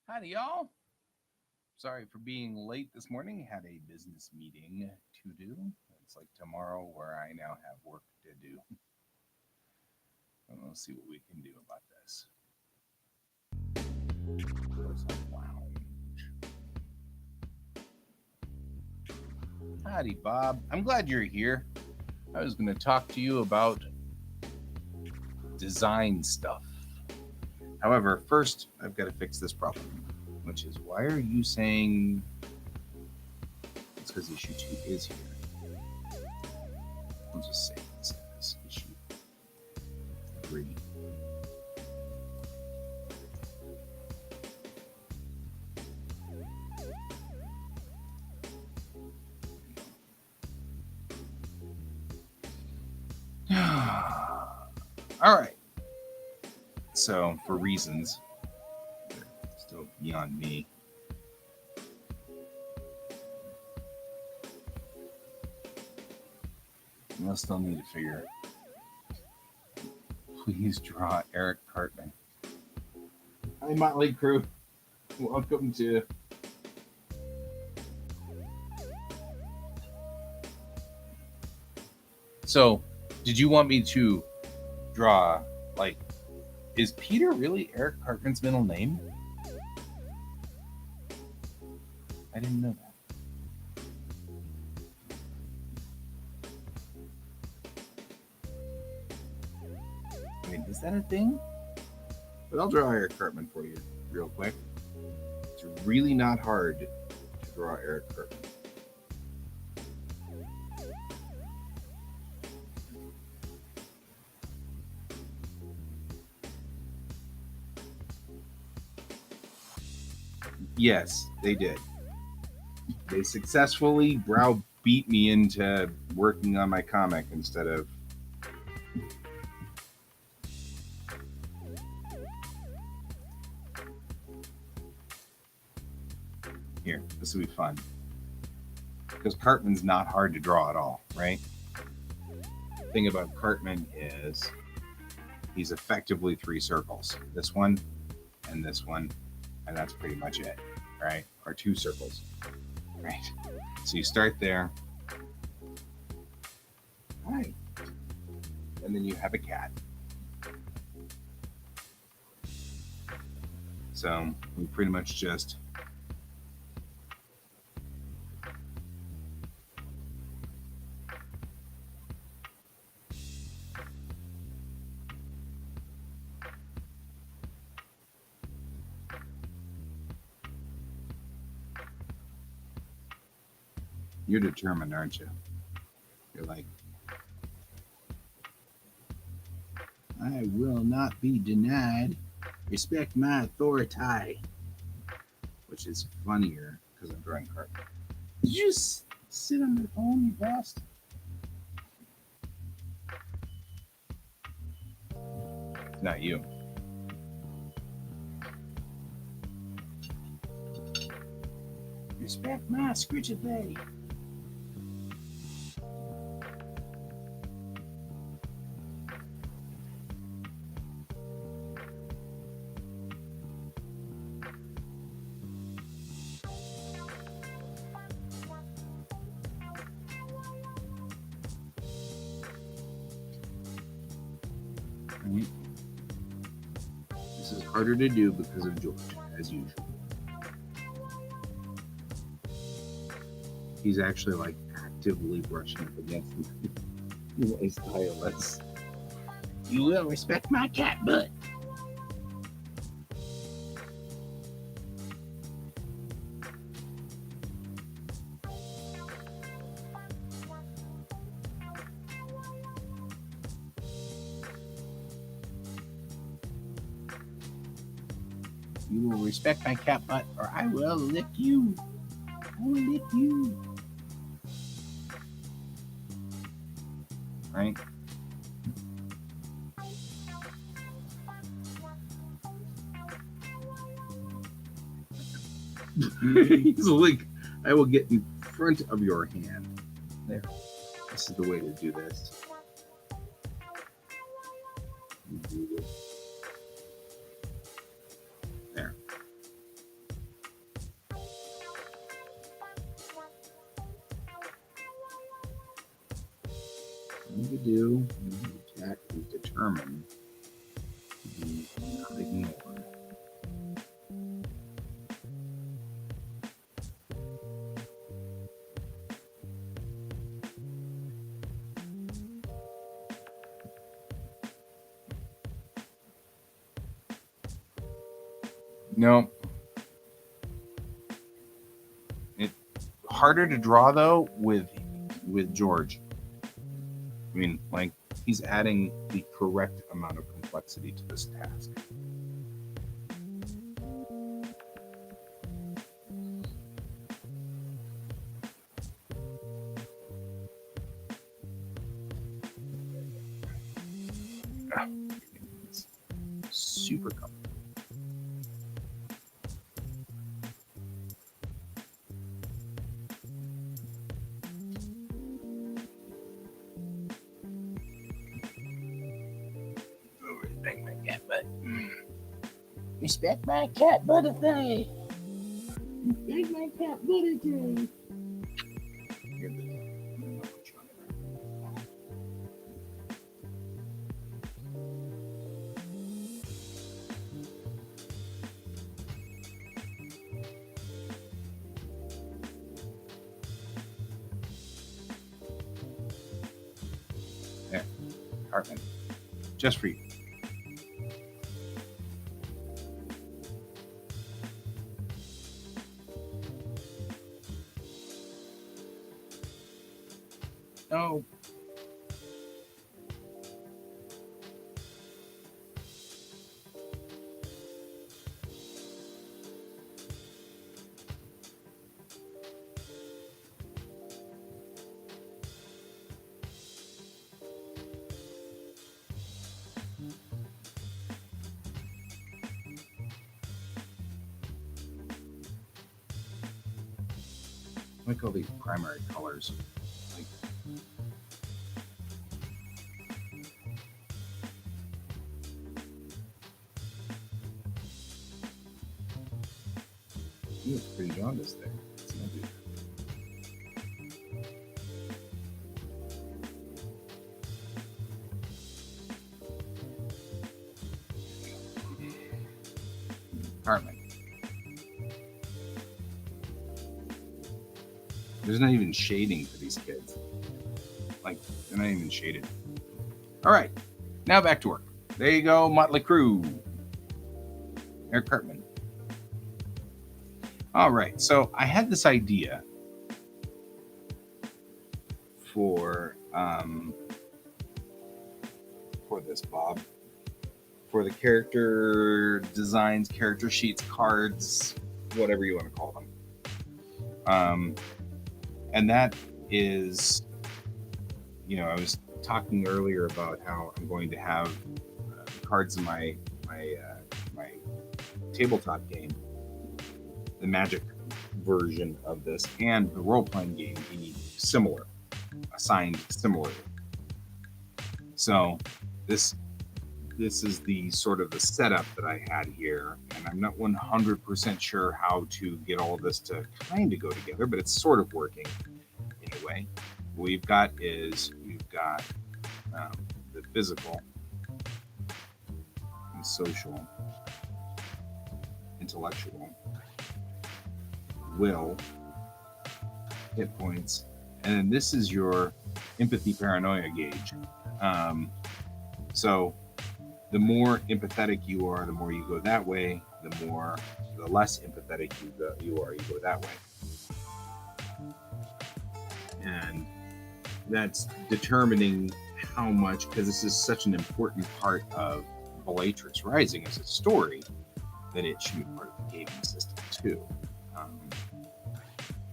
Howdy, y'all. Sorry for being late this morning. Had a business meeting to do. It's like tomorrow where I now have work to do. We'll see what we can do about this. Howdy, Bob. I'm glad you're here. I was going to talk to you about design stuff. However, first, I've got to fix this problem, which is why are you saying it's because issue 2 is here? I'll just say it says issue 3. All right. So, for reasons still beyond me, I'll still need to figure. Please draw Eric Cartman. Hi, Motley Crew. Welcome to. So, did you want me to draw, like, is Peter really Eric Cartman's middle name? I didn't know that. Wait, is that a thing? But I'll draw Eric Cartman for you real quick. It's really not hard to draw Eric Cartman. Yes, they did. They successfully browbeat me into working on my comic instead of. Here, this will be fun. Because Cartman's not hard to draw at all, right? The thing about Cartman is he's effectively 3 circles. This one, and that's pretty much it, right? Or 2 circles, right? So you start there. Right. And then you have a cat. So we pretty much just you're determined, aren't you? You're like, I will not be denied. Respect my authority. Which is funnier because I'm drawing Cartman. Did you just sit on the phone, you bastard? Not you. Respect my scritchy bay. This is harder to do because of George, as usual. He's actually like actively brushing up against my stylus. You will respect my cat butt. You will respect my cat butt, or I will lick you. I will lick you. Right? He's like, I will get in front of your hand. There. This is the way to do this. There. to do QuaCk is determine the not ignore. No. It's harder to draw though with George. I mean, like, he's adding the correct amount of complexity to this task. It's super comfortable. Respect my cat butt. Respect my cat butterfly. Respect my cat butterfly. There, Hartman, just for you. Oh. I like all these primary colors. Like, he looks pretty jaundiced there. It's not good. Hartman. There's not even shading for these kids. Like, they're not even shaded. All right, now back to work. There you go, Motley Crue. Eric Cartman. All right, so I had this idea for this, Bob, for the character designs, character sheets, cards, whatever you want to call them. And that is, you know, I was talking earlier about how I'm going to have cards in my tabletop game, the Magic version of this, and the role-playing game be similar, assigned similarly. So this is the sort of the setup that I had here, and I'm not 100% sure how to get all of this to kind of go together, but it's sort of working in a way. What we've got the physical and social, intellectual, will, hit points, and then this is your empathy paranoia gauge. So the more empathetic you are, the more you go that way. The less empathetic you are, you go that way. And that's determining how much, because this is such an important part of Bellatrix Rising as a story, that it should be part of the gaming system too.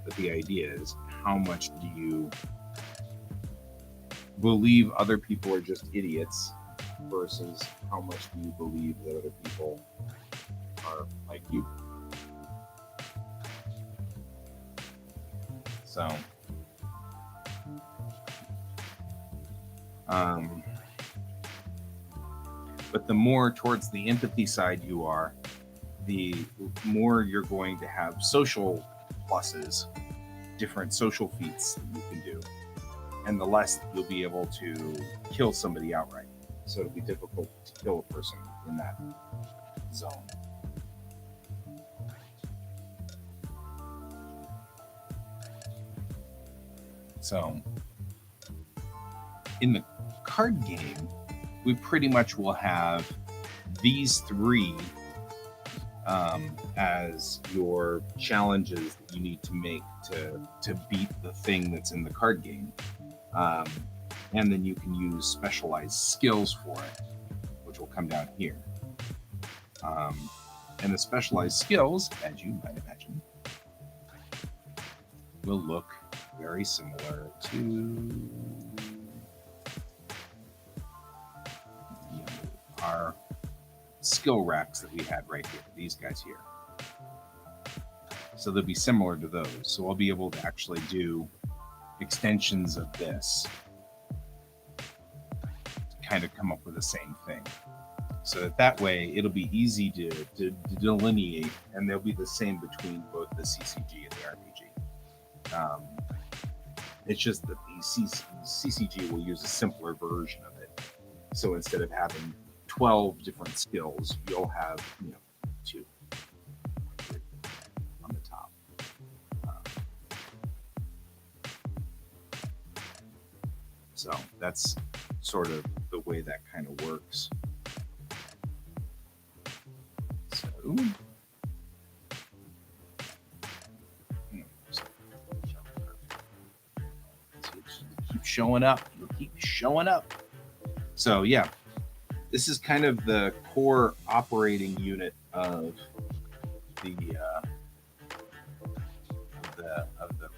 But the idea is, how much do you believe other people are just idiots versus how much do you believe that other people are like you? So, but the more towards the empathy side you are, the more you're going to have social pluses, different social feats that you can do. and the less you'll be able to kill somebody outright. So it'll be difficult to kill a person in that zone. So in the card game, we pretty much will have these three as your challenges that you need to make to beat the thing that's in the card game. And then you can use specialized skills for it, which will come down here. And the specialized skills, as you might imagine, will look very similar to our skill racks that we had right here, these guys here. So they'll be similar to those. So I'll be able to actually do extensions of this to kind of come up with the same thing. So that way it'll be easy to delineate, and they'll be the same between both the CCG and the RPG. It's just that the CCG will use a simpler version of it. So instead of having 12 different skills, you'll have 2 on the top. So that's sort of the way that kind of works. So keep showing up. You'll keep showing up. So yeah, this is kind of the core operating unit of the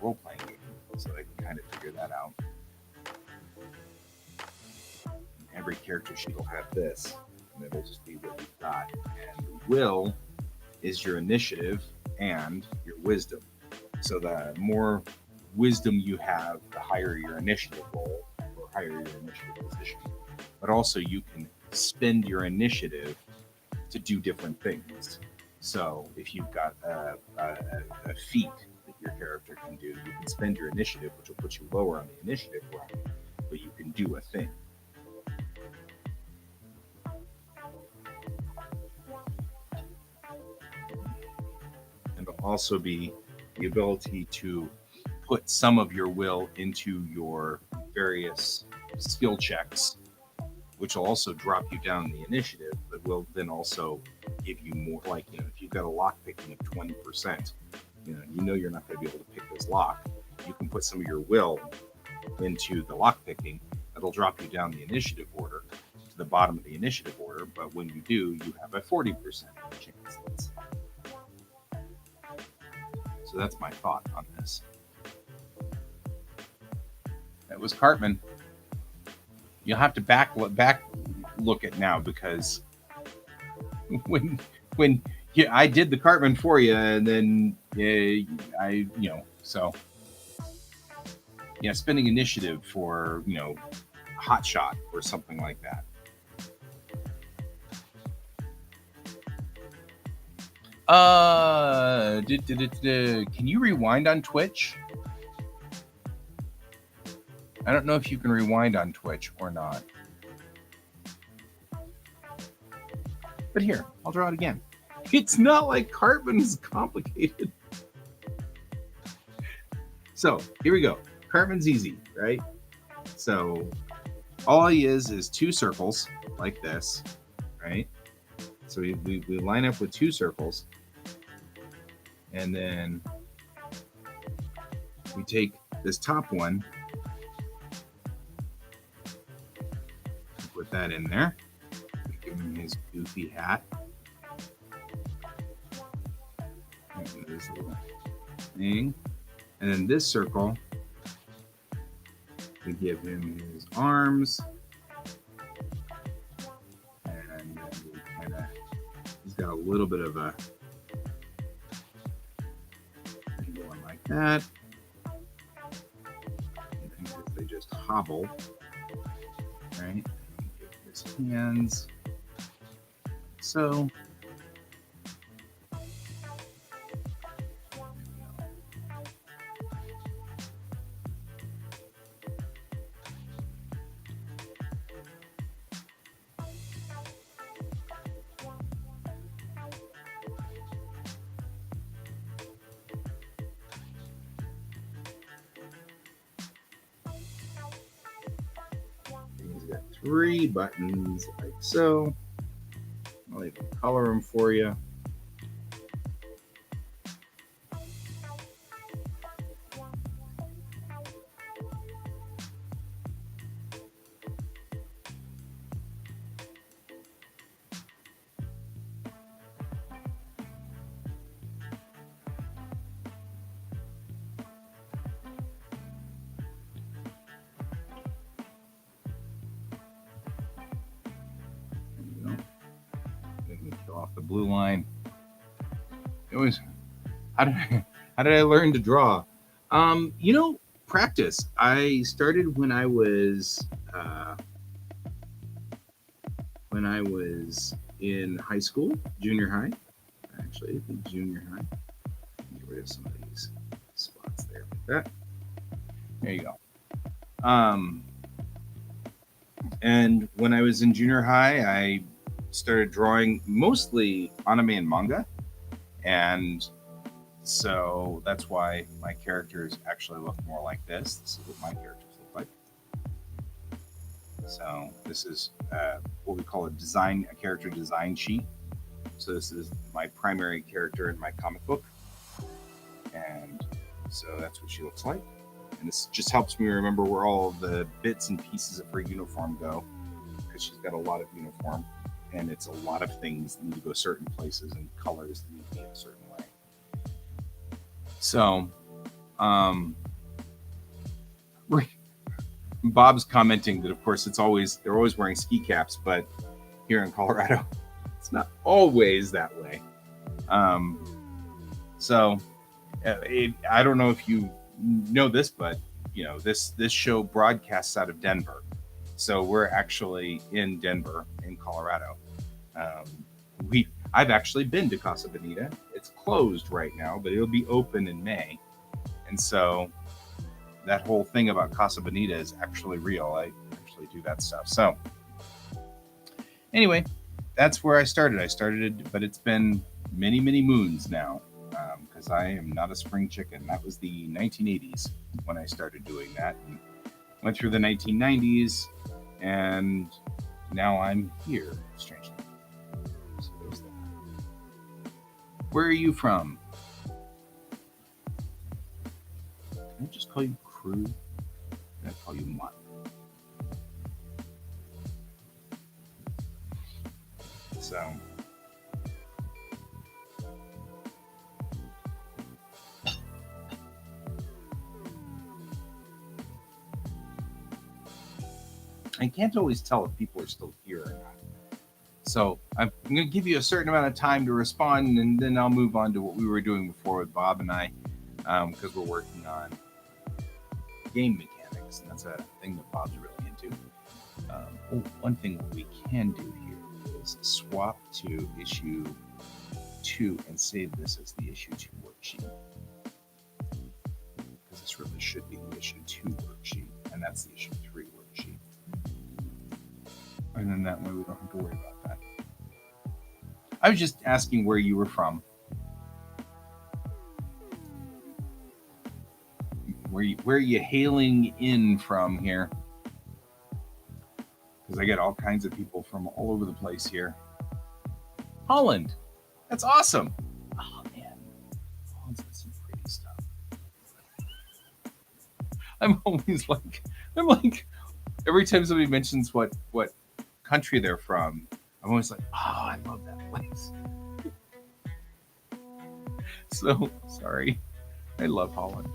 role-playing game. So I can kind of figure that out. Every character sheet will have this, and it'll just be what we've got. And the will is your initiative and your wisdom. So the more wisdom you have, the higher your initiative roll, or higher your initiative position. But also you can spend your initiative to do different things. So if you've got a feat that your character can do, you can spend your initiative, which will put you lower on the initiative round, but you can do a thing. And there'll also be the ability to put some of your will into your various skill checks, which will also drop you down the initiative, but will then also give you more, like, if you've got a lock picking of 20%, you're not going to be able to pick this lock. You can put some of your will into the lock picking. That'll drop you down the initiative order to the bottom of the initiative order, but when you do, you have a 40% chance, let's say. So that's my thought on this. That was Cartman. You'll have to back look at now, because when I did the Cartman for you, and then spending initiative for hot shot or something like that. Can you rewind on Twitch? I don't know if you can rewind on Twitch or not. But here, I'll draw it again. It's not like Cartman's complicated. So here we go. Cartman's easy, right? So all he is 2 circles like this, right? So we line up with 2 circles, and then we take this top one, put that in there, give him his goofy hat, and this little thing, and then this circle, we give him his arms, and then we he's got a little bit of a thing going like that, and then they just hobble, right? Give his hands, so. 3 buttons like so. I'll even color them for you. Off the blue line. It was how did I learn to draw? Practice. I started when I was in high school, junior high. Actually, I think junior high. Get rid of some of these spots there like that. There you go. And when I was in junior high, I started drawing mostly anime and manga, and so that's why my characters actually look more like this. This is what my characters look like. So this is what we call a character design sheet. So this is my primary character in my comic book, and so that's what she looks like. And this just helps me remember where all the bits and pieces of her uniform go, because she's got a lot of uniform, and it's a lot of things that need to go certain places, and colors that need to be a certain way. So, Bob's commenting that, of course, they're always wearing ski caps, but here in Colorado, it's not always that way. So, I don't know if you know this, but this show broadcasts out of Denver, so we're actually in Denver, in Colorado. I've actually been to Casa Bonita. It's closed right now, but it'll be open in May. And so that whole thing about Casa Bonita is actually real. I actually do that stuff. So anyway, that's where I started, but it's been many, many moons now, because I am not a spring chicken. That was the 1980s when I started doing that, and went through the 1990s, and now I'm here, strangely. So there's that. Where are you from? Can I just call you Crew? Can I call you Mutt? So I can't always tell if people are still here or not. So I'm going to give you a certain amount of time to respond, and then I'll move on to what we were doing before with Bob and I, because we're working on game mechanics, and that's a thing that Bob's really into. One thing we can do here is swap to issue 2 and save this as the issue 2 worksheet, because this really should be the issue 2 worksheet, and that's the issue 3 worksheet. And then that way we don't have to worry about that. I was just asking where you were from. Where are you hailing in from here? Because I get all kinds of people from all over the place here. Holland. That's awesome. Oh, man. Holland's got some pretty stuff. I'm like, every time somebody mentions what country they're from, I'm always like, oh, I love that place. So, sorry. I love Holland.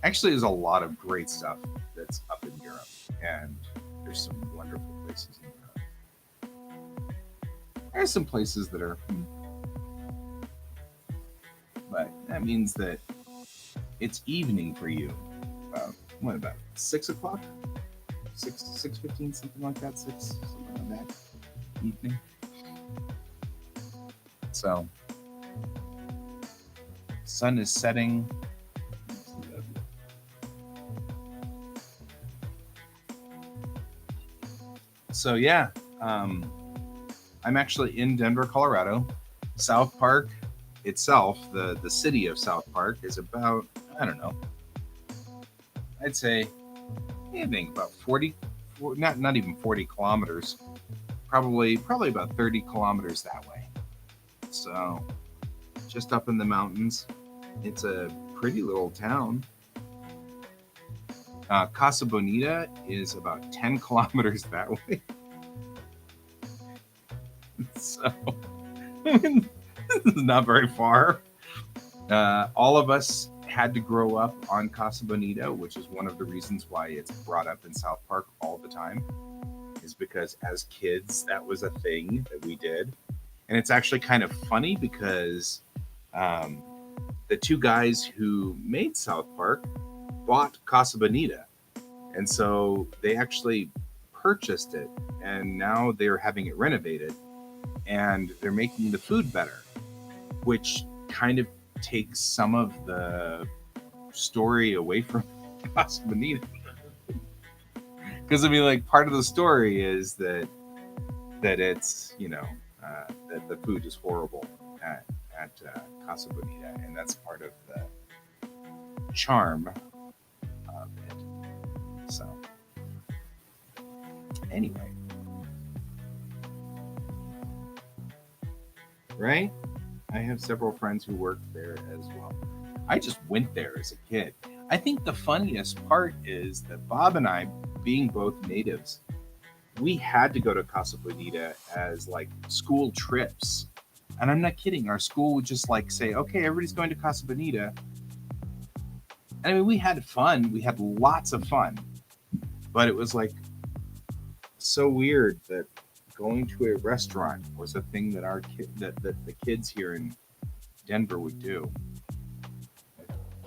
Actually, there's a lot of great stuff that's up in Europe, and there's some wonderful places in Europe. There's some places that are, but that means that it's evening for you. About 6 o'clock? 6:15, something like that. 6, something like that. Evening. So, sun is setting. So yeah, I'm actually in Denver, Colorado. South Park itself, the city of South Park, is about, I don't know, I'd say, I think about 40 not even 40 kilometers, probably about 30 kilometers that way. So just up in the mountains. It's a pretty little town. Casa Bonita is about 10 kilometers that way. So I mean, this is not very far. All of us had to grow up on Casa Bonita, which is one of the reasons why it's brought up in South Park all the time, is because as kids, that was a thing that we did. And it's actually kind of funny because the two guys who made South Park bought Casa Bonita. And so they actually purchased it, and now they're having it renovated, and they're making the food better, which kind of takes some of the story away from Casa Bonita. Because I mean, like, part of the story is that it's, you know, that the food is horrible at Casa Bonita, and that's part of the charm of it. So anyway, right? I have several friends who work there as well. I just went there as a kid. I think the funniest part is that Bob and I, being both natives, we had to go to Casa Bonita as like school trips. And I'm not kidding. Our school would just like say, okay, everybody's going to Casa Bonita. And I mean, we had fun. We had lots of fun. But it was like so weird that going to a restaurant was a thing that that the kids here in Denver would do.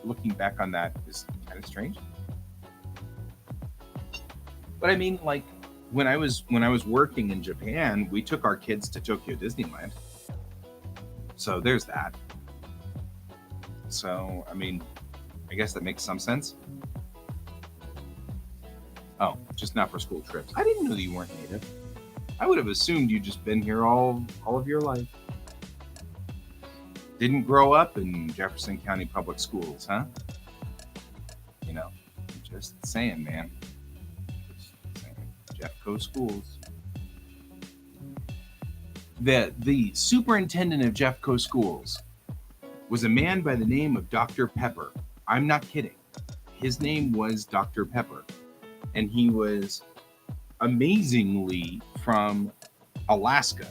Looking back on that is kind of strange. But I mean, like, when I was working in Japan, we took our kids to Tokyo Disneyland. So there's that. So I mean, I guess that makes some sense. Oh, just not for school trips. I didn't know that you weren't native. I would have assumed you'd just been here all of your life. Didn't grow up in Jefferson County Public Schools, huh? You know, just saying, man. Just saying. Jeffco Schools. The superintendent of Jeffco Schools was a man by the name of Dr. Pepper. I'm not kidding. His name was Dr. Pepper. And he was amazingly from Alaska.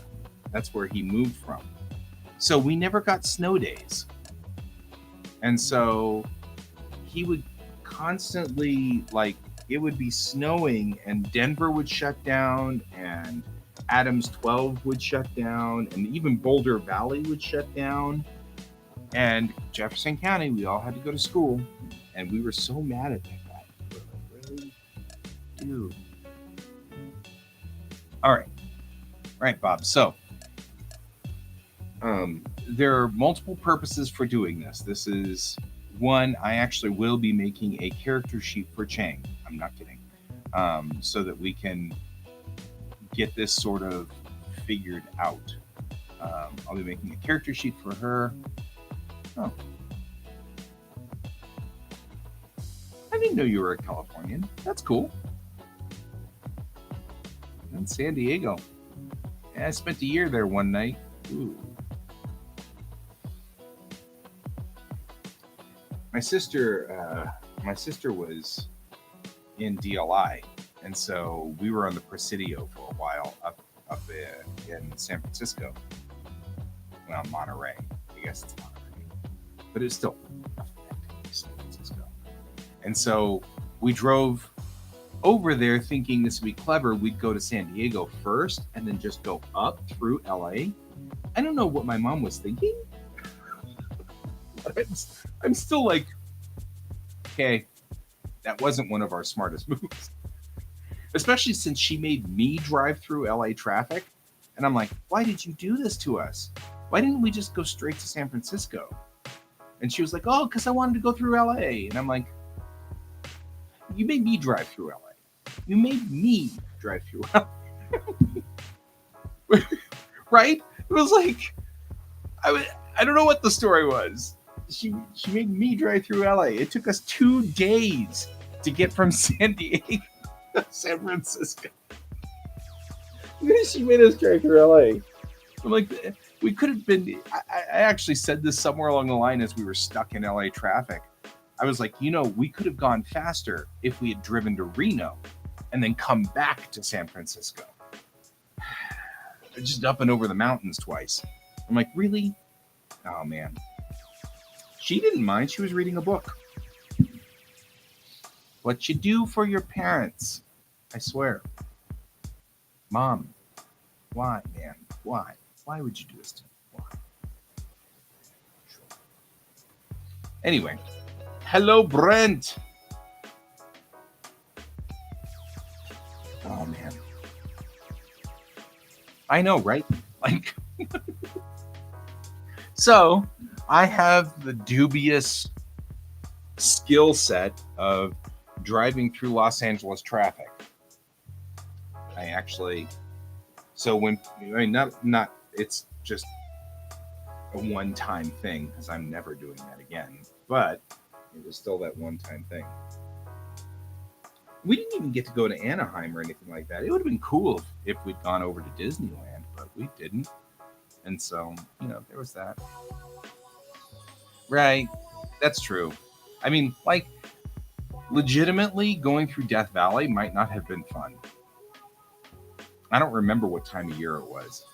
That's where he moved from. So we never got snow days. And so he would constantly, like, it would be snowing and Denver would shut down and Adams 12 would shut down and even Boulder Valley would shut down. And Jefferson County, we all had to go to school. And we were so mad at that guy. We were like, really? Dude. All right. All right, Bob. So there are multiple purposes for doing this. This is one, I actually will be making a character sheet for Chang. I'm not kidding. So that we can get this sort of figured out. I'll be making a character sheet for her. Oh. I didn't know you were a Californian. That's cool. In San Diego. Yeah, I spent a year there one night. Ooh. My sister was in DLI, and so we were on the Presidio for a while up in San Francisco. Well, Monterey. I guess it's Monterey, but it's still San Francisco. And so we drove over there thinking this would be clever. We'd go to San Diego first and then just go up through LA. I don't know what my mom was thinking. I'm still like, okay, that wasn't one of our smartest moves. Especially since she made me drive through LA traffic. And I'm like, why did you do this to us? Why didn't we just go straight to San Francisco? And she was like, oh, because I wanted to go through LA. And I'm like, you made me drive through LA. You made me drive through LA. Right? It was like, I don't know what the story was. She made me drive through LA. It took us 2 days to get from San Diego San Francisco. She made us drive through LA. I'm like, we could have been. I actually said this somewhere along the line as we were stuck in LA traffic. I was like, we could have gone faster if we had driven to Reno and then come back to San Francisco. Just up and over the mountains twice. I'm like, really? Oh, man. She didn't mind. She was reading a book. What you do for your parents. I swear. Mom, why, man? Why? Why would you do this to me? Why? Anyway. Hello, Brent. Oh, man. I know, right? Like, so I have the dubious skill set of driving through Los Angeles traffic. Not, it's just a one-time thing because I'm never doing that again, but it was still that one-time thing. We didn't even get to go to Anaheim or anything like that. It would have been cool if we'd gone over to Disneyland, but we didn't. And so, there was that. Right. That's true. I mean, like, legitimately going through Death Valley might not have been fun. I don't remember what time of year it was.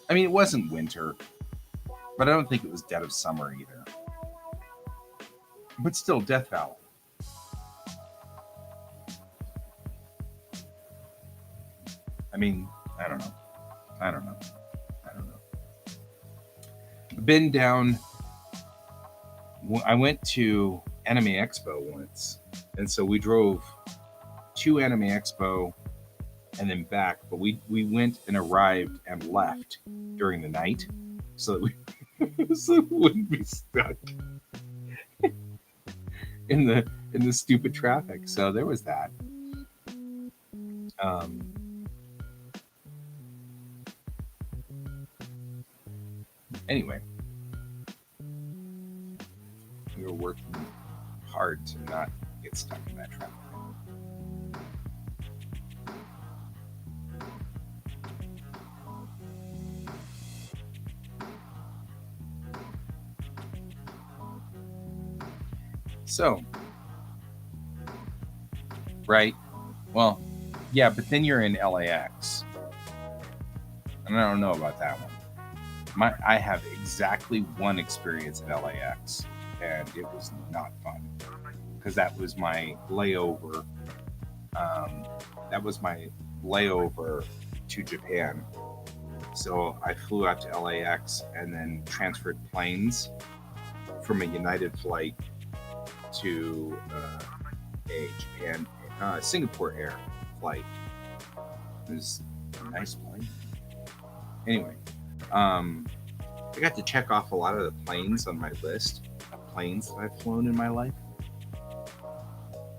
I mean, it wasn't winter, but I don't think it was dead of summer either. But still, Death Valley. I mean, I don't know. Been down. I went to Anime Expo once, and so we drove to Anime Expo and then back. But we went and arrived and left during the night, so that we wouldn't be stuck in the stupid traffic. So there was that. Anyway, we were working hard to not get stuck in that traffic. So, right? Well, yeah, but then you're in LAX. And I don't know about that one. I have exactly one experience at LAX, and it was not fun because that was my layover. To Japan. So I flew out to LAX and then transferred planes from a United flight to a Japan, Singapore Air flight. It was a nice plane. Anyway. I got to check off a lot of the planes on my list of planes that I've flown in my life.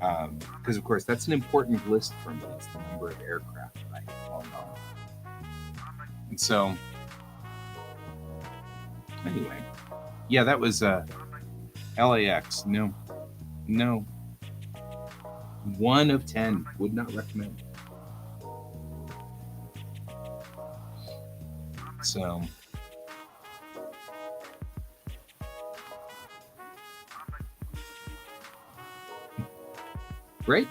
Because, of course, that's an important list for me. It's the number of aircraft that I have flown on. And so, anyway, yeah, that was LAX. No. 1 of 10. Would not recommend. So, great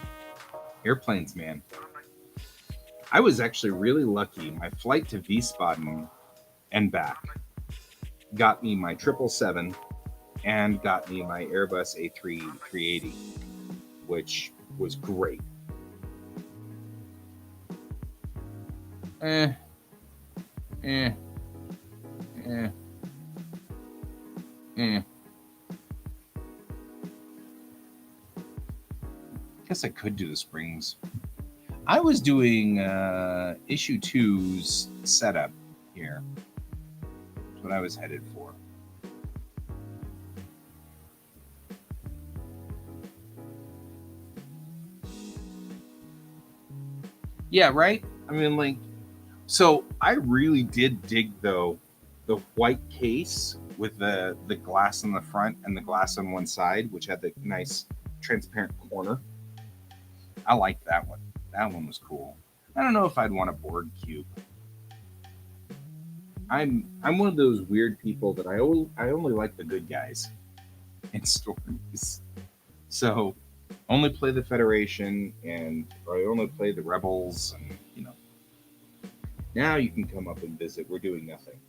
airplanes, man. I was actually really lucky. My flight to Wiesbaden and back got me my 777 and got me my Airbus A380, which was great. Guess I could do the Springs. I was doing issue 2's setup here. That's what I was headed for. Yeah, right? I mean, like, so I really did dig, though, the white case with the glass on the front and the glass on one side, which had the nice transparent corner. I liked that one. That one was cool. I don't know if I'd want a board cube. I'm one of those weird people that I only like the good guys in stories. So only play the Federation and or I only play the Rebels and now you can come up and visit. We're doing nothing.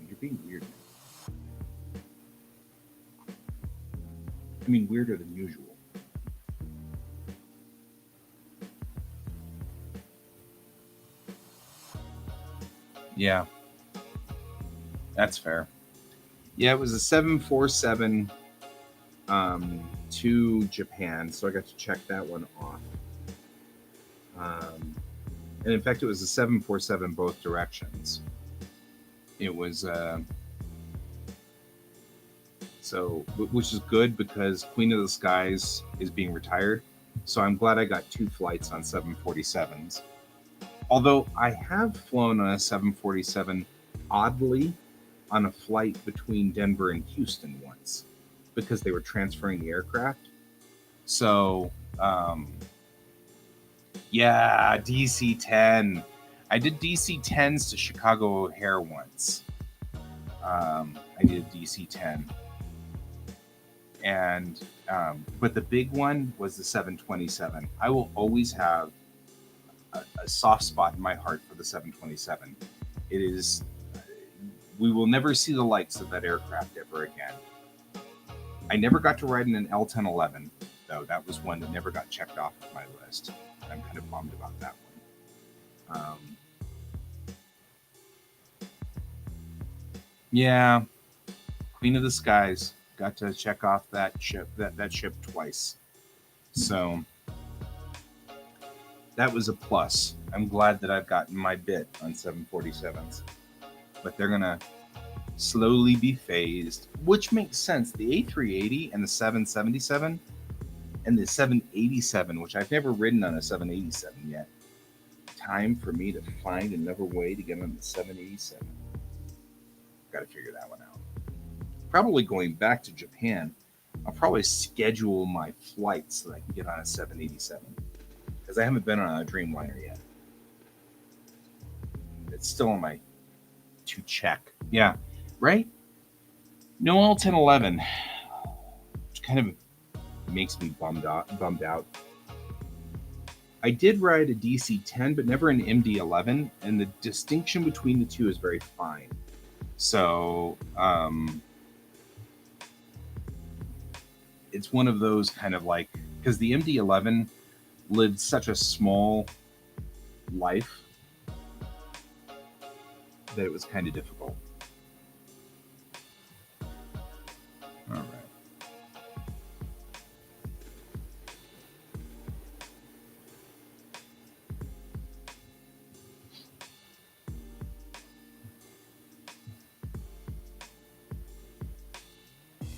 You're being weird. I mean weirder than usual. Yeah, that's fair. Yeah, it was a 747 to Japan, so I got to check that one off. And in fact, it was a 747 both directions. It was which is good because Queen of the Skies is being retired. So I'm glad I got 2 flights on 747s. Although I have flown on a 747 oddly on a flight between Denver and Houston once because they were transferring the aircraft. So, yeah, DC 10. I did DC 10s to Chicago O'Hare once. I did a DC 10. And, but the big one was the 727. I will always have a soft spot in my heart for the 727. It is, we will never see the likes of that aircraft ever again. I never got to ride in an L-1011, though. That was one that never got checked off of my list. I'm kind of bummed about that one. Yeah, Queen of the Skies. Got to check off that ship twice. So that was a plus. I'm glad that I've gotten my bit on 747s. But they're going to slowly be phased, which makes sense. The A380 and the 777 and the 787, which I've never ridden on a 787 yet. Time for me to find another way to get on the 787. Got to figure that one out. Probably going back to Japan, I'll probably schedule my flights so that I can get on a 787 because I haven't been on a Dreamliner yet. It's still on my to check. Yeah, right? No L-1011, which kind of makes me bummed out. I did ride a DC-10, but never an MD-11, and the distinction between the two is very fine. So it's one of those kind of like, because the MD-11 lived such a small life that it was kind of difficult. All right.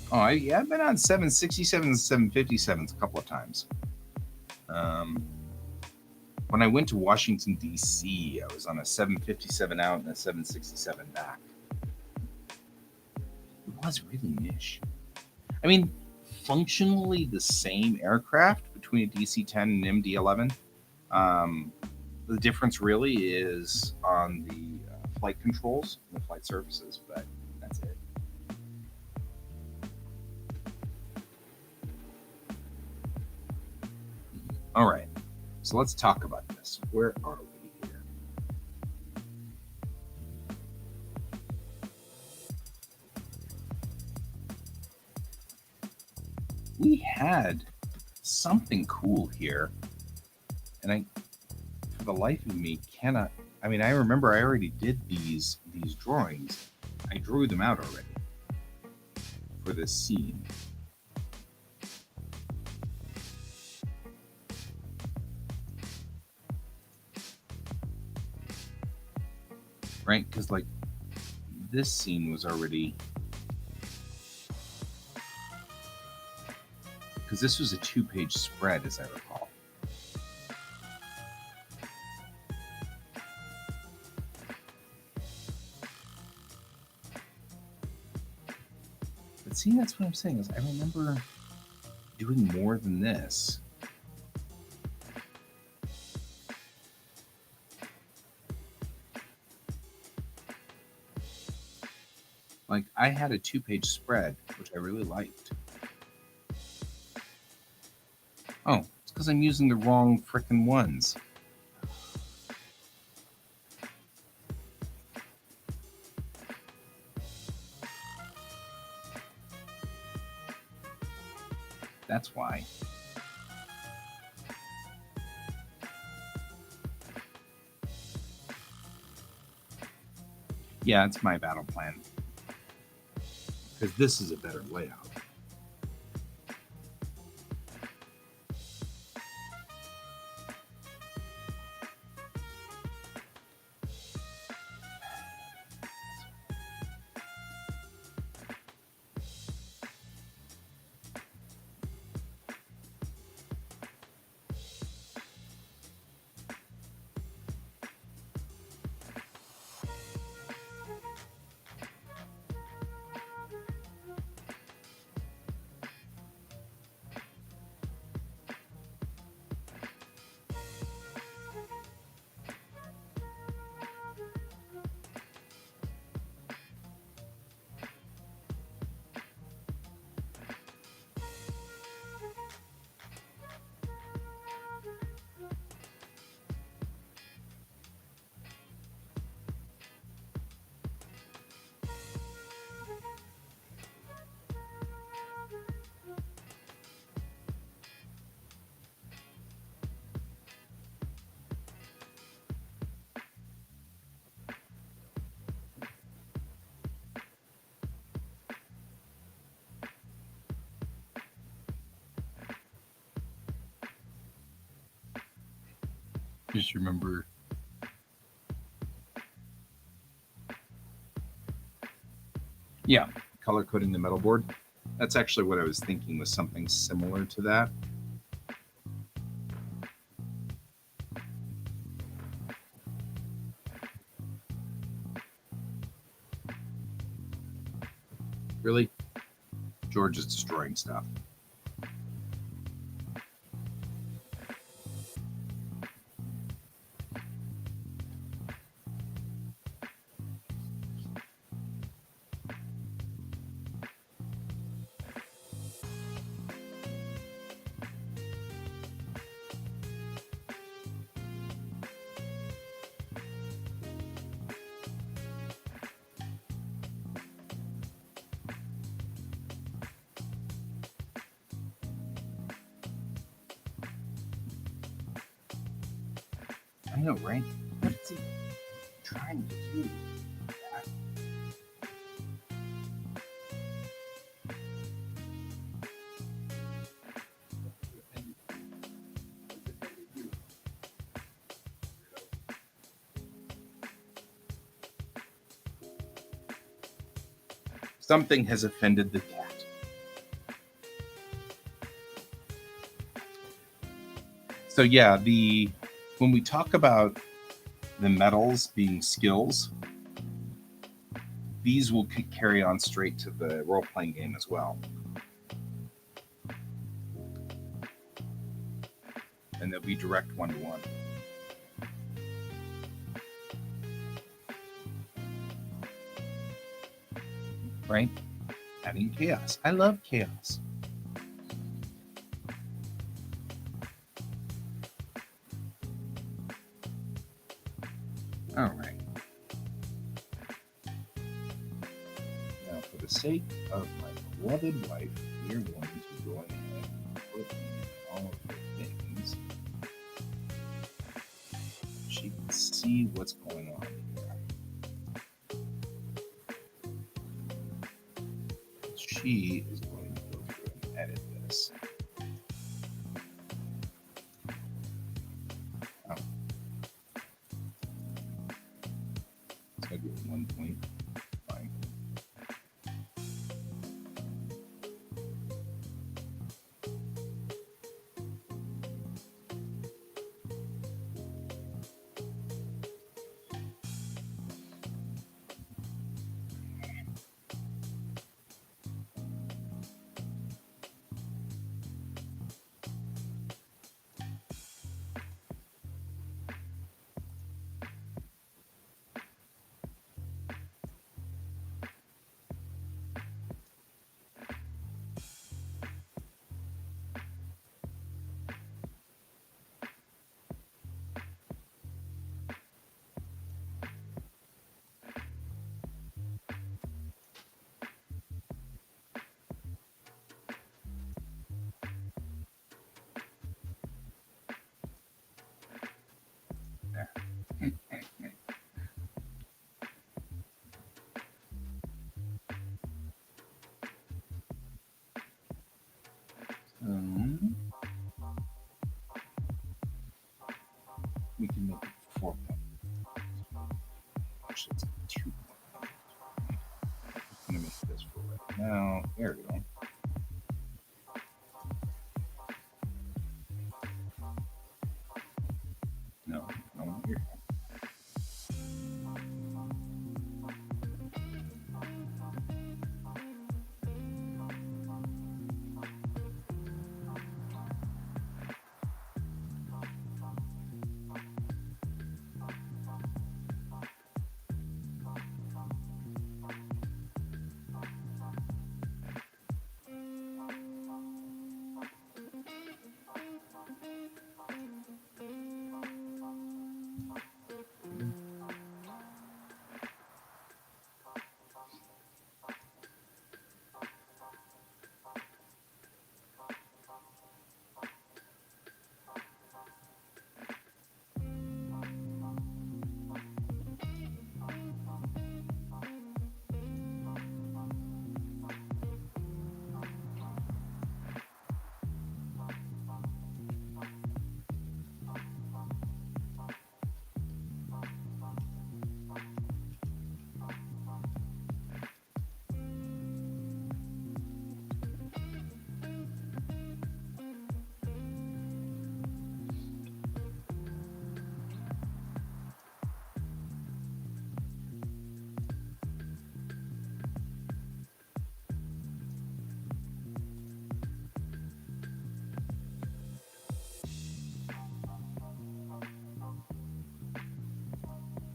Oh, I've been on 767s and 757s a couple of times. When I went to Washington, D.C., I was on a 757 out and a 767 back. It was really niche. I mean, functionally the same aircraft between a DC-10 and MD-11. The difference really is on the flight controls and the flight surfaces, but that's it. All right, so let's talk about this. Where are we here? We had something cool here, and I, for the life of me, cannot. I mean, I remember I already did these drawings. I drew them out already for this scene. Right? Because, like, this scene was already... Because this was a 2-page spread, as I recall. But See, that's what I'm saying is I remember doing more than this. Like, I had a 2-page spread, which I really liked. Oh, it's because I'm using the wrong frickin' ones. That's why. Yeah, it's my battle plan. Because this is a better layout. Just remember. Yeah, color coding the metal board. That's actually what I was thinking was something similar to that. Really? George is destroying stuff. I know, right? What is he trying to do? Something has offended the cat. So yeah, when we talk about the metals being skills, these will carry on straight to the role-playing game as well. And they'll be direct one-to-one. Right? Adding chaos. I love chaos. All right. Now, for the sake of my beloved wife, we are going to go ahead and put in all of the things. She can see what's going on here. She is going to go through and edit this. Oh. It's going to be 1 point. Fine. Actually, it's 2.8. I'm going to make this for right now. There we go. No, no, here.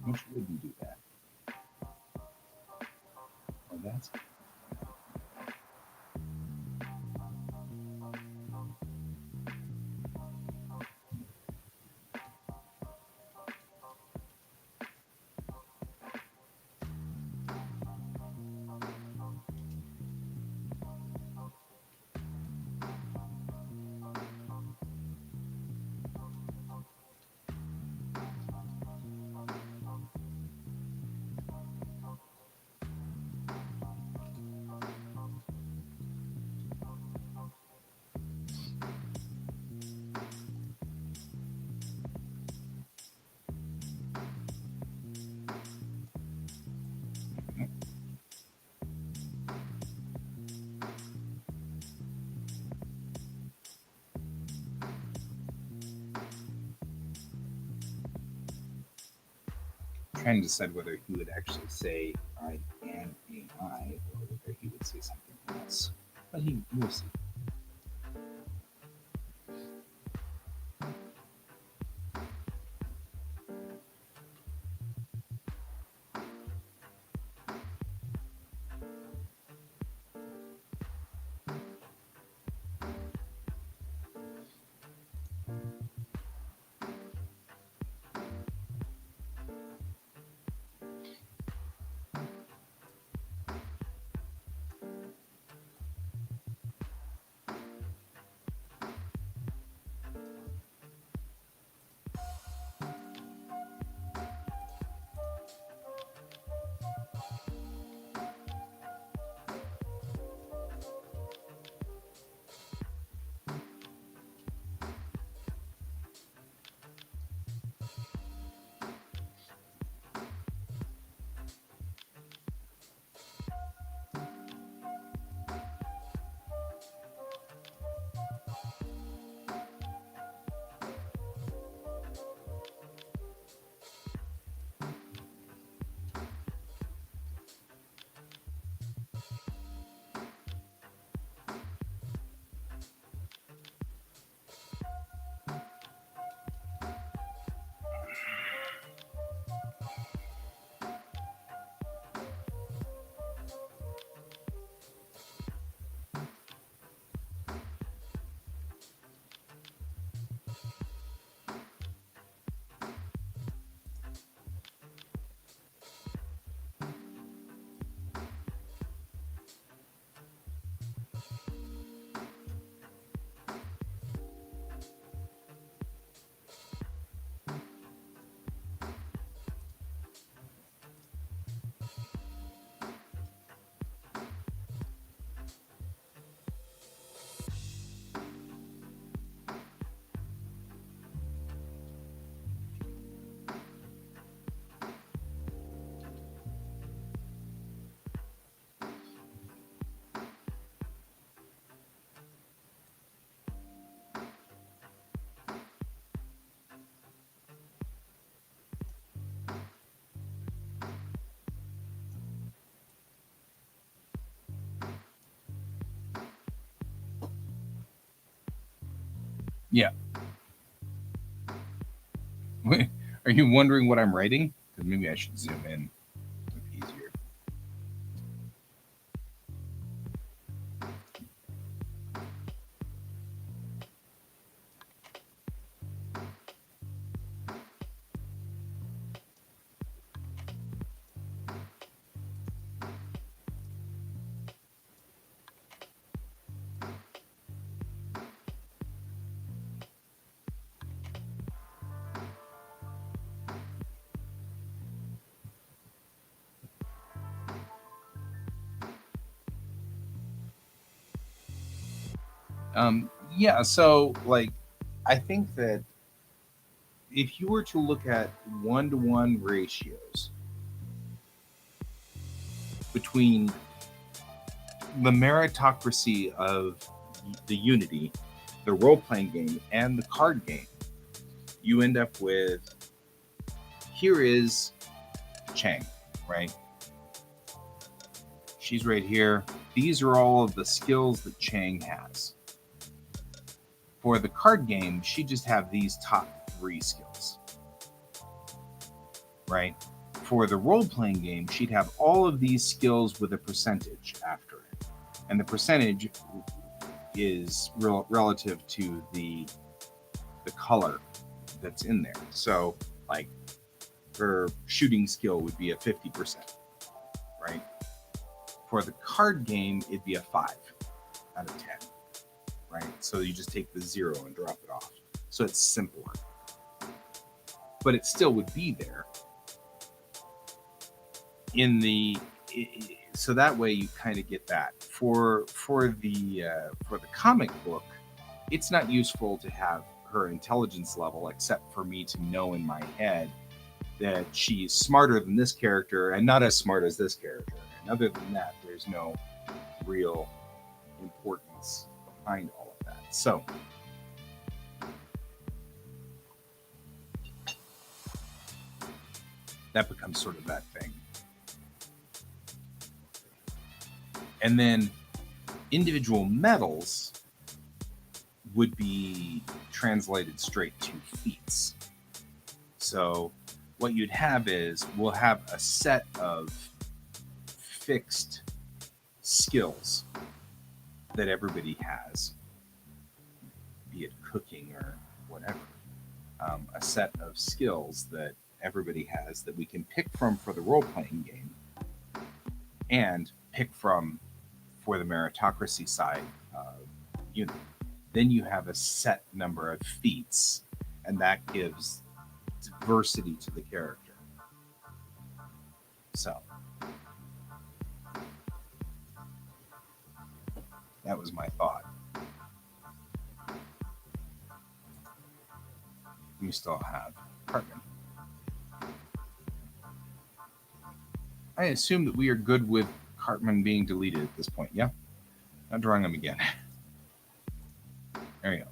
Wish it wouldn't do that. Oh, that's. Trying to decide whether he would actually say I am AI or whether he would say something else. But we'll see. Yeah. Are you wondering what I'm writing? Because maybe I should zoom in. It'd be easier. Yeah, so like I think that if you were to look at 1-to-1 ratios between the meritocracy of the Unity, the role playing game, and the card game, you end up with here is Chang, right? She's right here. These are all of the skills that Chang has. For the card game, she just have these top 3 skills, right? For the role playing game, she'd have all of these skills with a percentage after it. And the percentage is relative to the color that's in there. So, like, her shooting skill would be a 50%, right? For the card game, it'd be a 5 out of 10, right? So you just take the 0 and drop it off. So it's simpler. But it still would be there in the so that way you kind of get that. For the comic book, it's not useful to have her intelligence level, except for me to know in my head that she's smarter than this character and not as smart as this character. And other than that, there's no real importance behind all of that. So that becomes sort of that thing. And then individual medals would be translated straight to feats. So what you'd have is we'll have a set of fixed skills that everybody has, be it cooking or whatever. A set of skills that everybody has that we can pick from for the role-playing game and pick from for the meritocracy side of Unity. Then you have a set number of feats, and that gives diversity to the character. So that was my thought. We still have Cartman. I assume that we are good with Cartman being deleted at this point. Yeah? Not drawing him again. There we go.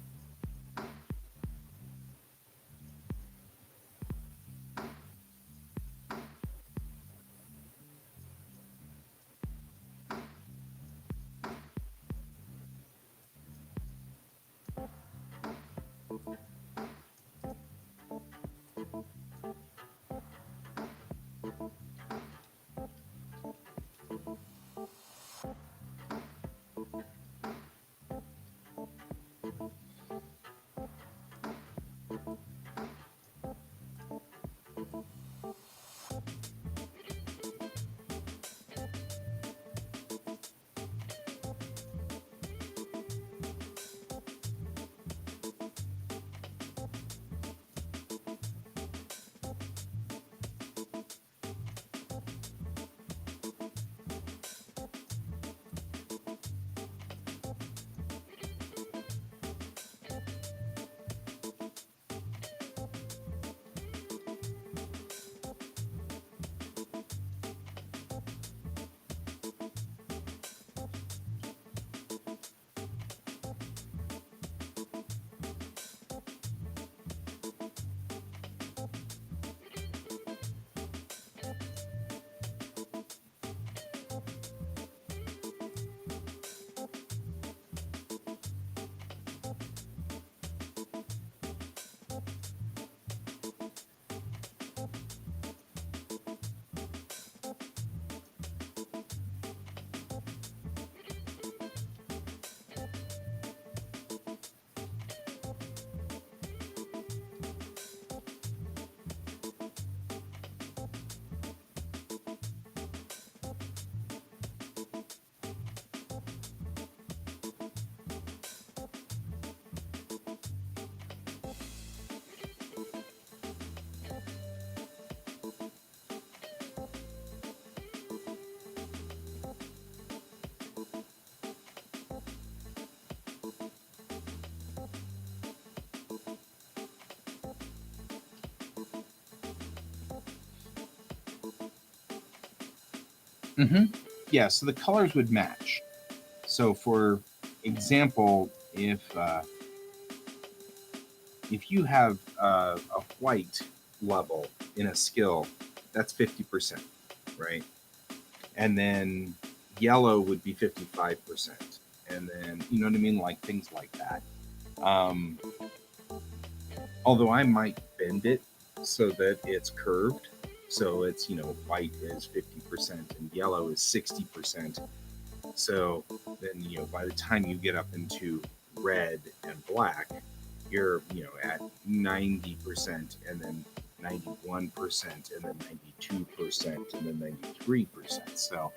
Yeah, so the colors would match. So, for example, if you have a white level in a skill, that's 50%, right? And then yellow would be 55%. And then, you know what I mean? Like things like that. Um, although I might bend it so that it's curved. So it's, white is 50% and yellow is 60%. So then, by the time you get up into red and black, you're, at 90% and then 91% and then 92% and then 93%. So,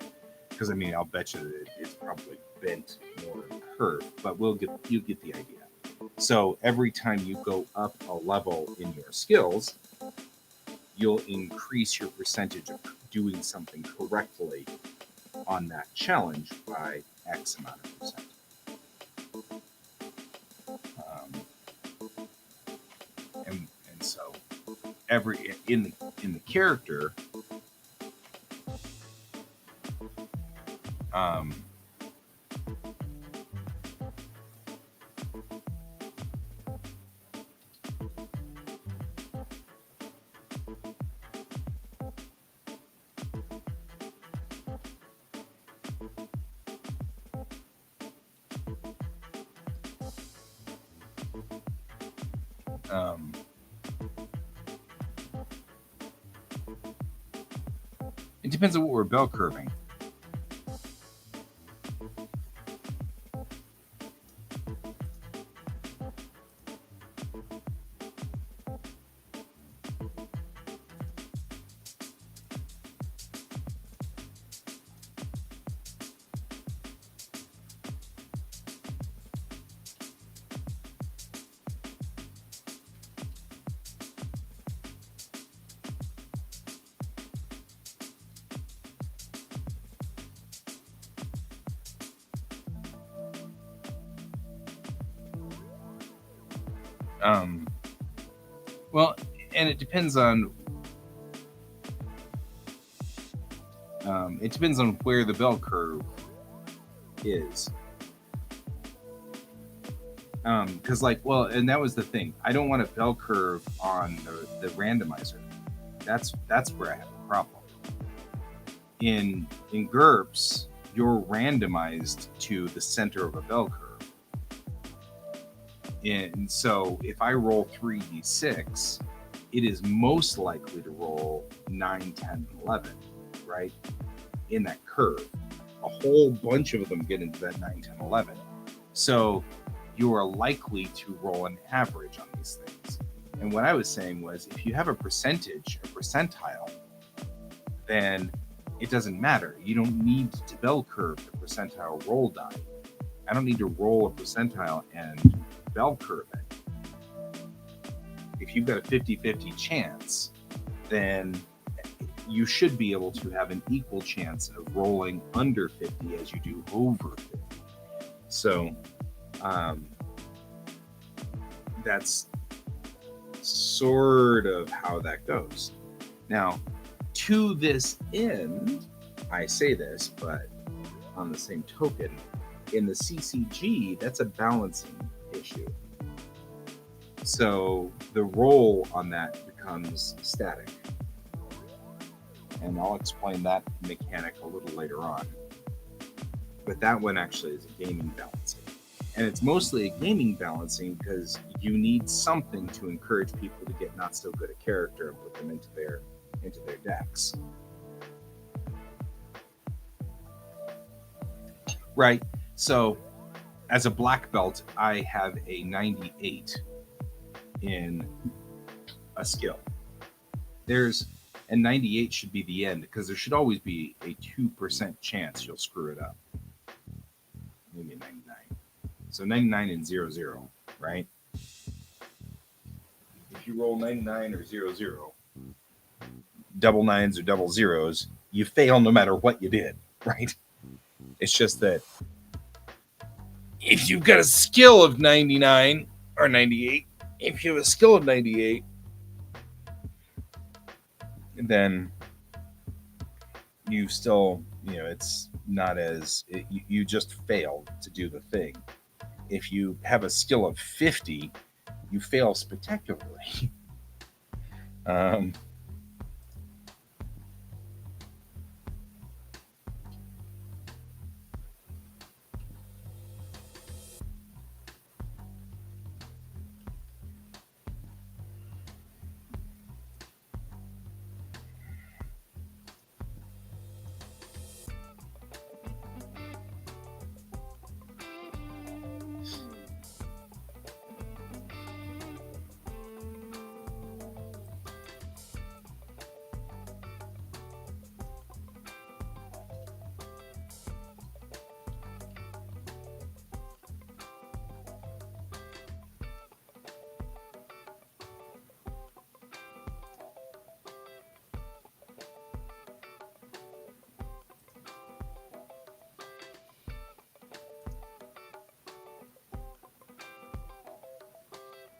because I'll bet you that it's probably bent more curved, but you get the idea. So every time you go up a level in your skills, you'll increase your percentage of doing something correctly on that challenge by X amount of percent. And so every in the character, um, um, it depends on what we're bell curving. Um, well, and it depends on where the bell curve is. Because and that was the thing. I don't want a bell curve on the randomizer. That's where I have a problem. In GURPS, you're randomized to the center of a bell curve. And so if I roll 3d6, it is most likely to roll 9, 10, 11, right? In that curve. A whole bunch of them get into that 9, 10, 11. So you are likely to roll an average on these things. And what I was saying was, if you have a percentile, then it doesn't matter. You don't need to bell curve the percentile roll die. I don't need to roll a percentile and bell curve it. If you've got a 50-50 chance, then you should be able to have an equal chance of rolling under 50 as you do over 50. So that's sort of how that goes. Now, to this end, I say this, but on the same token, in the CCG, that's a balancing issue. So the roll on that becomes static. And I'll explain that mechanic a little later on. But that one actually is a gaming balancing. And it's mostly a gaming balancing because you need something to encourage people to get not so good a character and put them into their decks. Right. So as a black belt, I have a 98 in a skill. And 98 should be the end because there should always be a 2% chance you'll screw it up. Maybe 99. So 99 and 00, right? If you roll 99 or 00, double nines or double zeros, you fail no matter what you did, right? It's just that if you've got a skill of 99 or 98, if you have a skill of 98, then you still, it's not you just failed to do the thing. If you have a skill of 50, you fail spectacularly. um,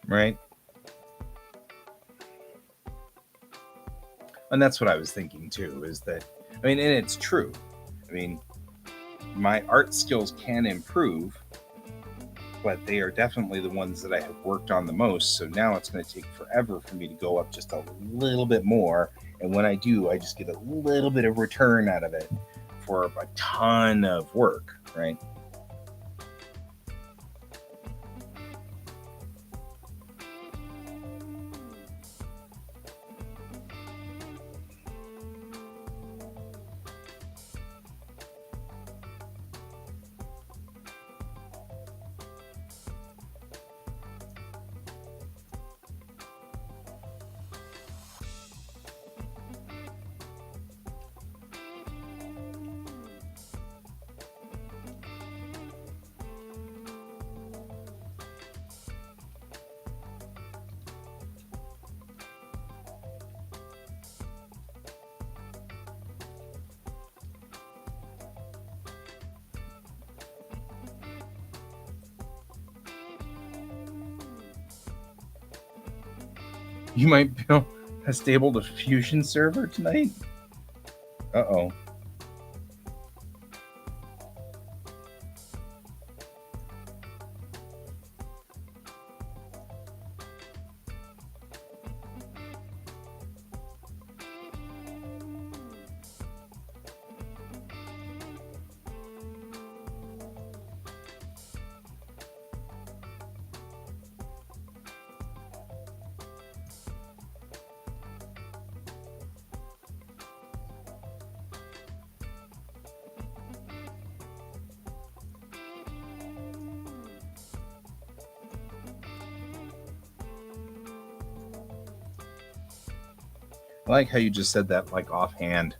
right? And that's what I was thinking too, is that, I mean, and it's true. I mean, my art skills can improve, but they are definitely the ones that I have worked on the most. So now it's going to take forever for me to go up just a little bit more. And when I do, I just get a little bit of return out of it for a ton of work, right? You might build a stable diffusion server tonight. Uh-oh. I like how you just said that like offhand.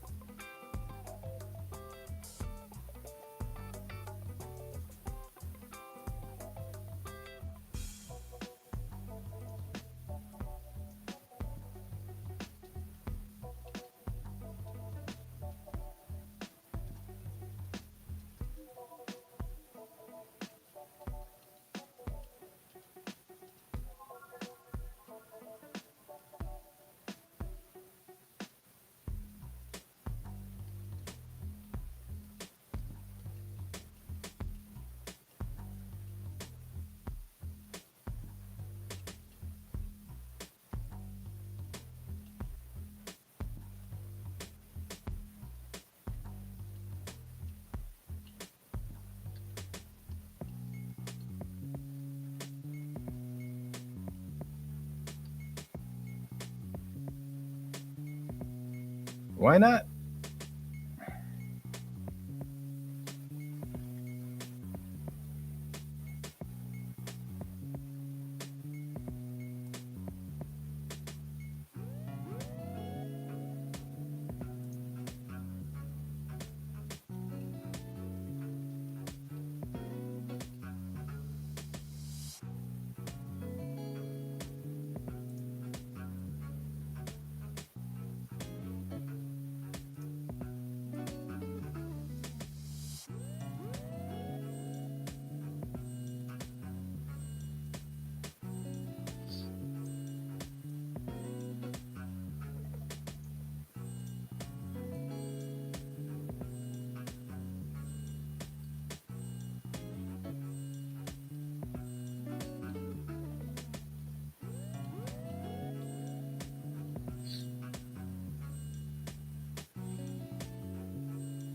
Why not?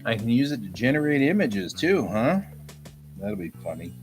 I can use it to generate images too, huh? That'll be funny.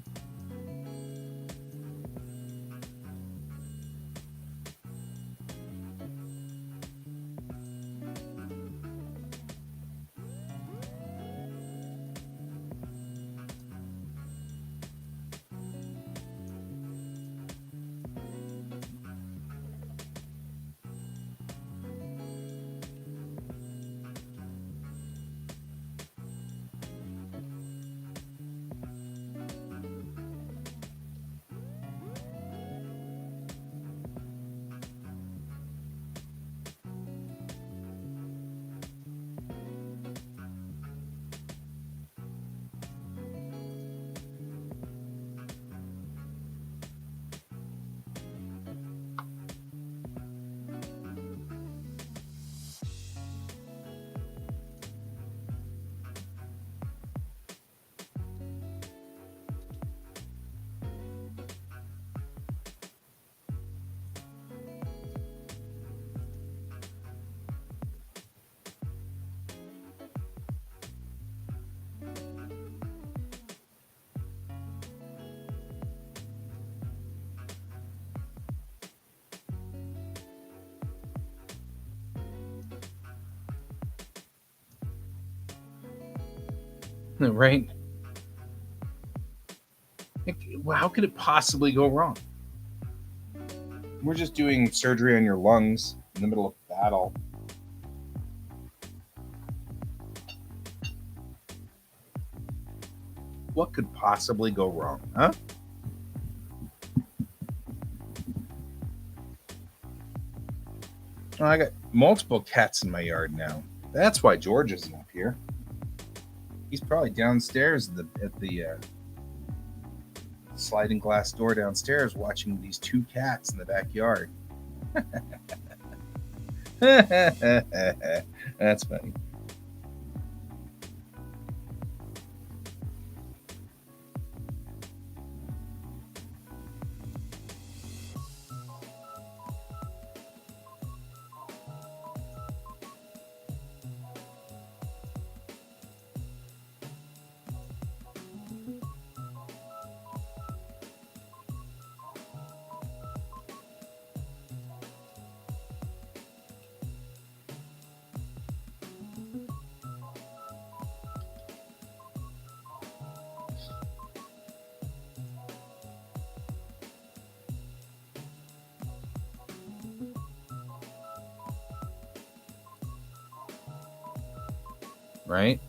Right? How could it possibly go wrong? We're just doing surgery on your lungs in the middle of battle. What could possibly go wrong, huh? Oh, I got multiple cats in my yard now. That's why George isn't up here. He's probably downstairs at the sliding glass door downstairs watching these two cats in the backyard. That's funny. Right?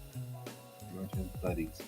George has buddies.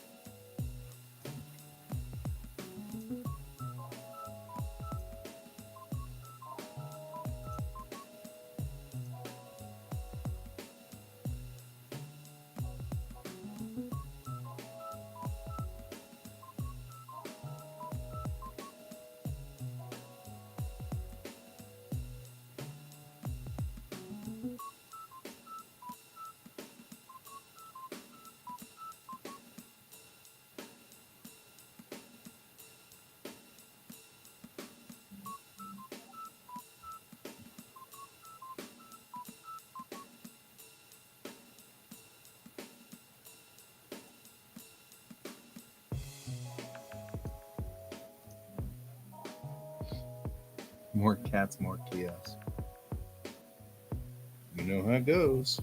More cats, more chaos. You know how it goes.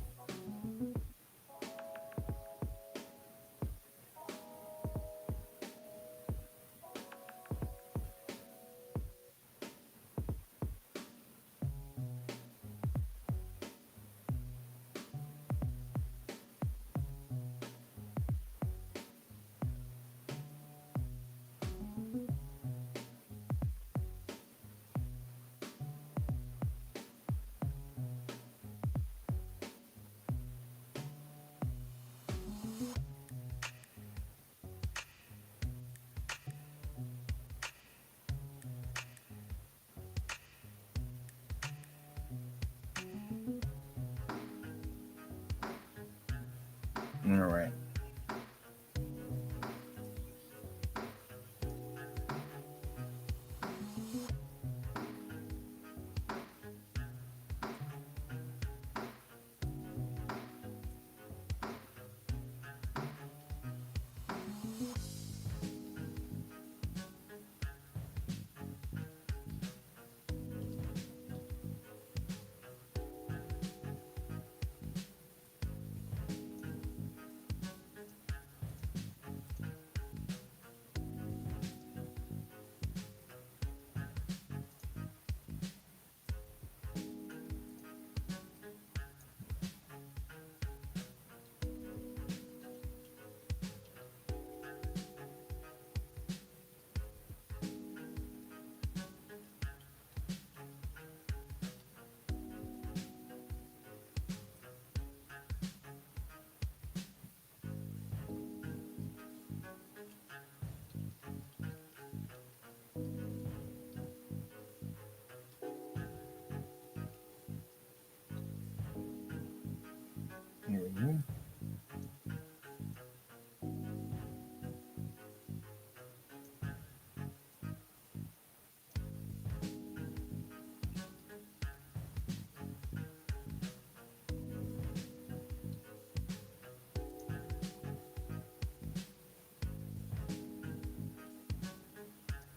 All right.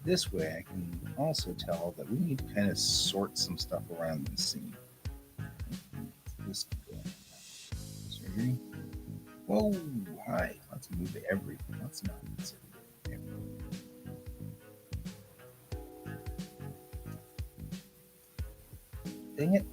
This way I can also tell that we need to kind of sort some stuff around the scene. This surgery. Whoa, hi. Let's move everything. Let's not consider everything. Dang it.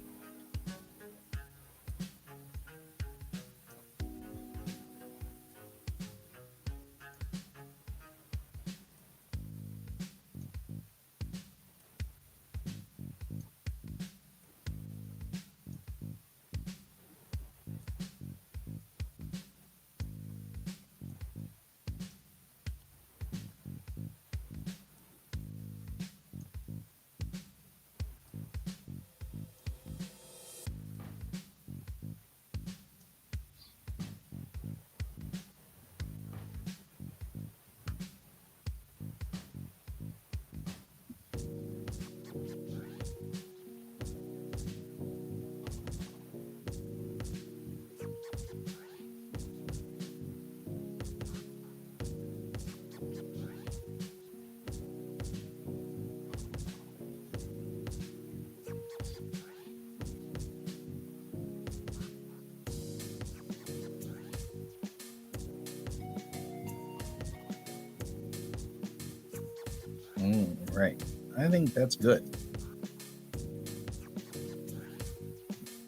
Right. I think that's good.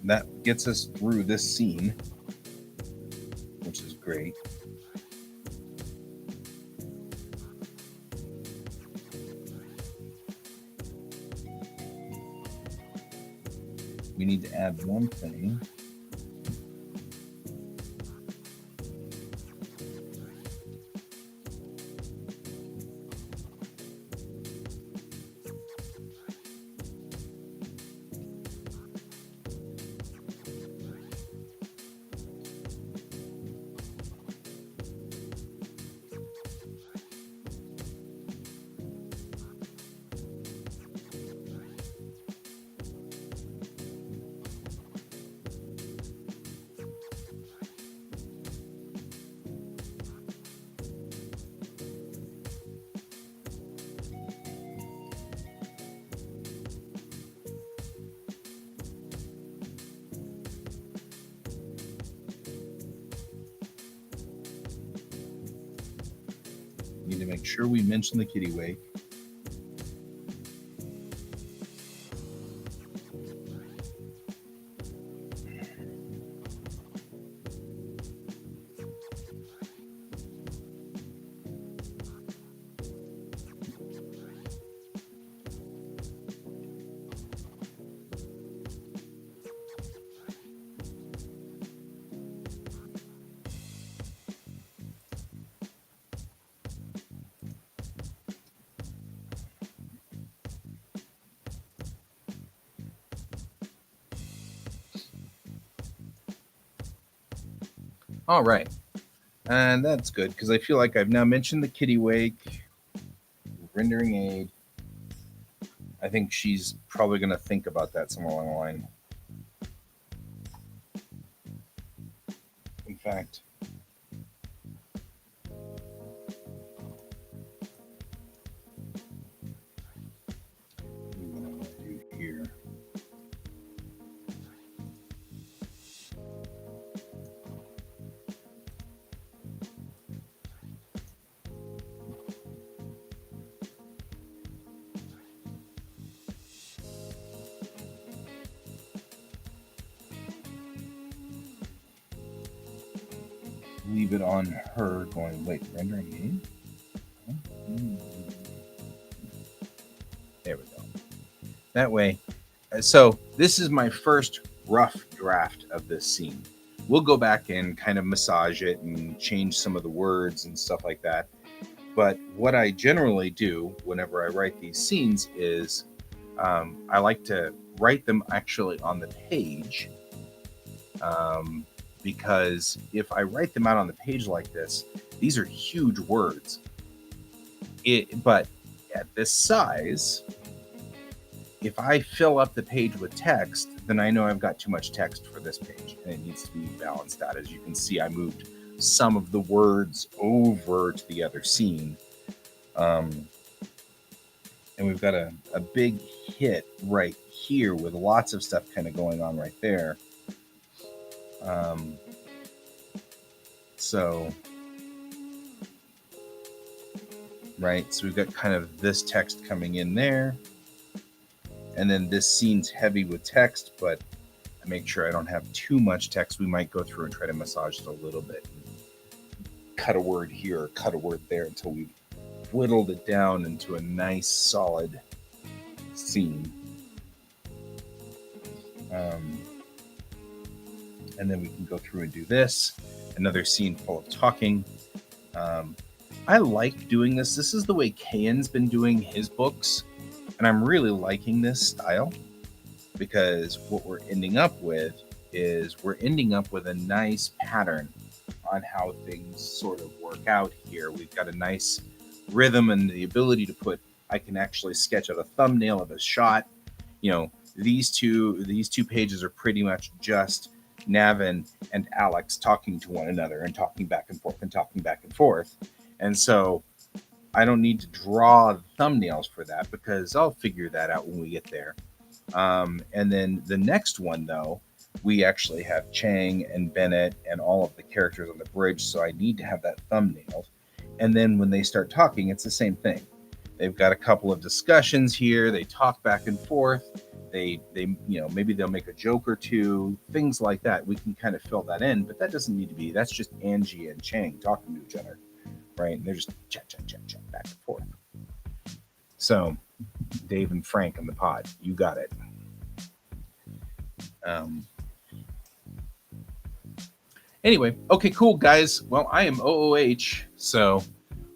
That gets us through this scene, which is great. We need to add one thing. We need to make sure we mention the QuaCk. All right. And that's good because I feel like I've now mentioned the QuaCk, rendering aid. I think she's probably going to think about that somewhere along the line. In fact, what I want to do here. Leave it on her going, wait, rendering aid? There we go. That way. So this is my first rough draft of this scene. We'll go back and kind of massage it and change some of the words and stuff like that. But what I generally do whenever I write these scenes is I like to write them actually on the page. because if I write them out on the page like this, these are huge words. But at this size, if I fill up the page with text, then I know I've got too much text for this page, and it needs to be balanced out. As you can see, I moved some of the words over to the other scene. And we've got a big hit right here with lots of stuff kind of going on right there. So we've got kind of this text coming in there. And then this scene's heavy with text, but I make sure I don't have too much text. We might go through and try to massage it a little bit. Cut a word here, or cut a word there until we've whittled it down into a nice, solid scene. And then we can go through and do this. Another scene full of talking. I like doing this. This is the way Kayan's been doing his books. And I'm really liking this style, because what we're ending up with is a nice pattern on how things sort of work out here. We've got a nice rhythm and the ability to put, I can actually sketch out a thumbnail of a shot. You know, these two pages are pretty much just Navin and Alex talking to one another and talking back and forth and talking back and forth. And so I don't need to draw thumbnails for that, because I'll figure that out when we get there. And then the next one, though, we actually have Chang and Bennett and all of the characters on the bridge, so I need to have that thumbnail. And then when they start talking, it's the same thing. They've got a couple of discussions here. They talk back and forth. They maybe they'll make a joke or two, things like that. We can kind of fill that in, but that doesn't need to be. That's just Angie and Chang talking to each other, right? And they're just chat back and forth. So, Dave and Frank in the pod, you got it. Anyway, okay, cool, guys. Well, I am OOH, so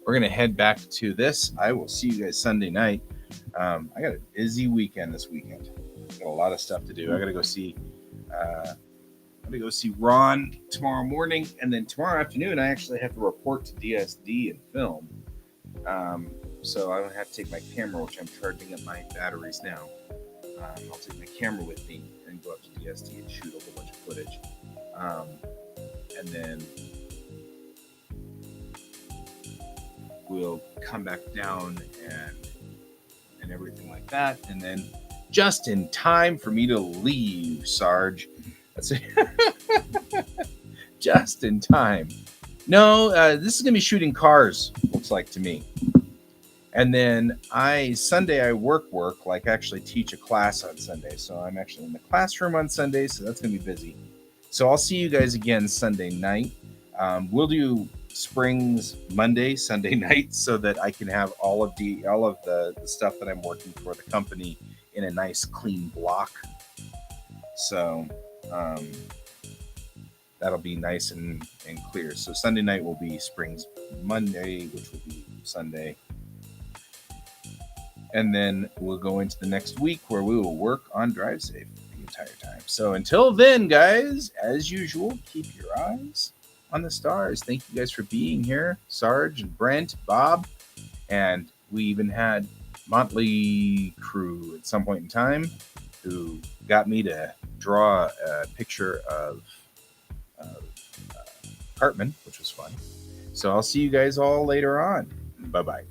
we're going to head back to this. I will see you guys Sunday night. I got a busy weekend this weekend. Got a lot of stuff to do. I got to go see Ron tomorrow morning, and then tomorrow afternoon I actually have to report to DSD and film. So I don't have to take my camera, which I'm charging up my batteries now. I'll take my camera with me and go up to DSD and shoot a whole bunch of footage. And then we'll come back down and everything like that. And then just in time for me to leave, Sarge. That's it. Just in time. No, this is going to be shooting cars, looks like to me. And then Sunday I work, like actually teach a class on Sunday. So I'm actually in the classroom on Sunday, so that's going to be busy. So I'll see you guys again Sunday night. We'll do Springs Monday, Sunday night, so that I can have all of the stuff that I'm working for the company in a nice clean block. So that'll be nice and clear. So Sunday night will be Springs Monday, which will be Sunday. And then we'll go into the next week where we will work on Drive Safe the entire time. So until then, guys, as usual, keep your eyes on the stars. Thank you guys for being here. Sarge and Brent, Bob, and we even had Motley Crew at some point in time who got me to draw a picture of Cartman, which was fun. So I'll see you guys all later on. Bye-bye.